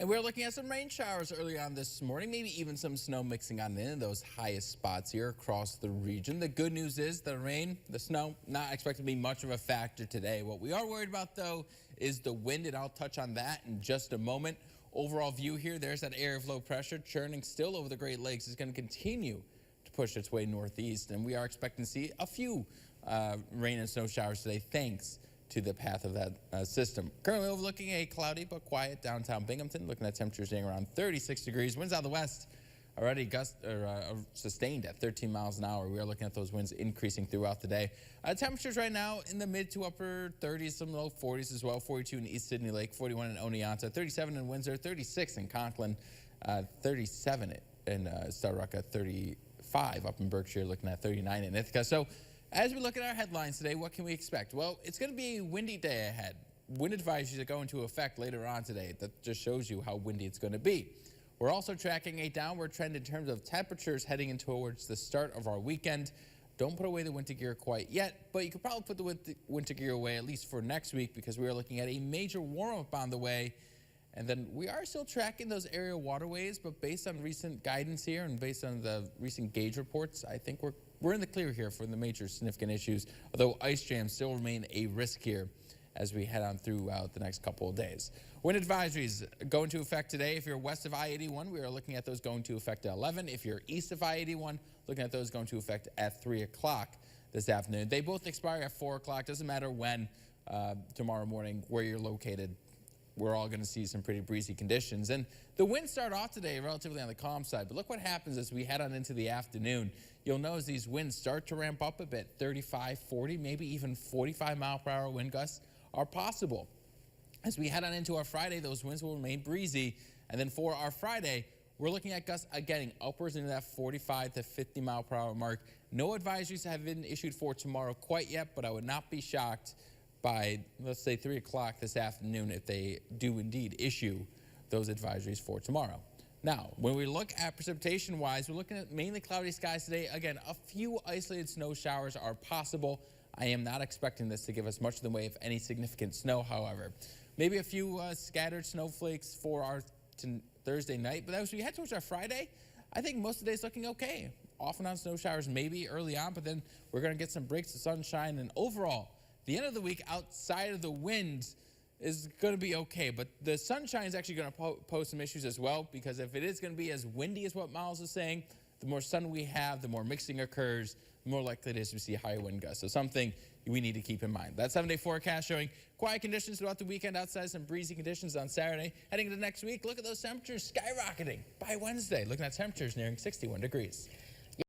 And we're looking at some rain showers early on this morning, maybe even some snow mixing on in those highest spots here across the region. The good news is the rain, the snow, not expected to be much of a factor today. What we are worried about, though, is the wind, and I'll touch on that in just a moment. Overall view here, there's that area of low pressure churning still over the Great Lakes. Is going to continue to push its way northeast, and we are expecting to see a few rain and snow showers today, thanks to the path of that system. Currently overlooking a cloudy but quiet downtown Binghamton, looking at temperatures staying around 36 degrees. Winds out of the west already sustained at 13 miles an hour. We are looking at those winds increasing throughout the day. Temperatures right now in the mid to upper 30s, some low 40s as well. 42 in East Sydney Lake, 41 in Oneonta, 37 in Windsor, 36 in Conklin, 37 in Starrucka, 35 up in Berkshire, looking at 39 in Ithaca. So as we look at our headlines today, what can we expect? Well, it's going to be a windy day ahead. Wind advisories that go into effect later on today. That just shows you how windy it's going to be. We're also tracking a downward trend in terms of temperatures heading in towards the start of our weekend. Don't put away the winter gear quite yet, but you could probably put the winter gear away at least for next week, because we are looking at a major warm-up on the way. And then we are still tracking those area waterways, but based on recent guidance here and based on the recent gauge reports, I think we're in the clear here for the major significant issues, although ice jams still remain a risk here as we head on throughout the next couple of days. Wind advisories go into effect today. If you're west of I-81, we are looking at those going to effect at 11. If you're east of I-81, looking at those going to effect at 3 o'clock this afternoon. They both expire at 4 o'clock. Doesn't matter when tomorrow morning where you're located. We're all going to see some pretty breezy conditions. And the winds start off today relatively on the calm side, but look what happens as we head on into the afternoon. You'll notice these winds start to ramp up a bit. 35, 40, maybe even 45 mile per hour wind gusts are possible. As we head on into our Friday, those winds will remain breezy. And then for our Friday, we're looking at gusts getting upwards into that 45 to 50 mile per hour mark. No advisories have been issued for tomorrow quite yet, but I would not be shocked by, let's say, 3 o'clock this afternoon if they do indeed issue those advisories for tomorrow. Now, when we look at precipitation-wise, we're looking at mainly cloudy skies today. Again, a few isolated snow showers are possible. I am not expecting this to give us much in the way of any significant snow, however. Maybe a few scattered snowflakes for our Thursday night, but as we head towards our Friday, I think most of the day's looking okay. Off and on snow showers maybe early on, but then we're going to get some breaks of sunshine, and overall, the end of the week outside of the winds is going to be okay, but the sunshine is actually going to pose some issues as well, because if it is going to be as windy as what Miles is saying, the more sun we have, the more mixing occurs, the more likely it is to see higher wind gusts. So something we need to keep in mind. That 7-day forecast showing quiet conditions throughout the weekend outside, some breezy conditions on Saturday. Heading into next week, look at those temperatures skyrocketing by Wednesday. Looking at temperatures nearing 61 degrees.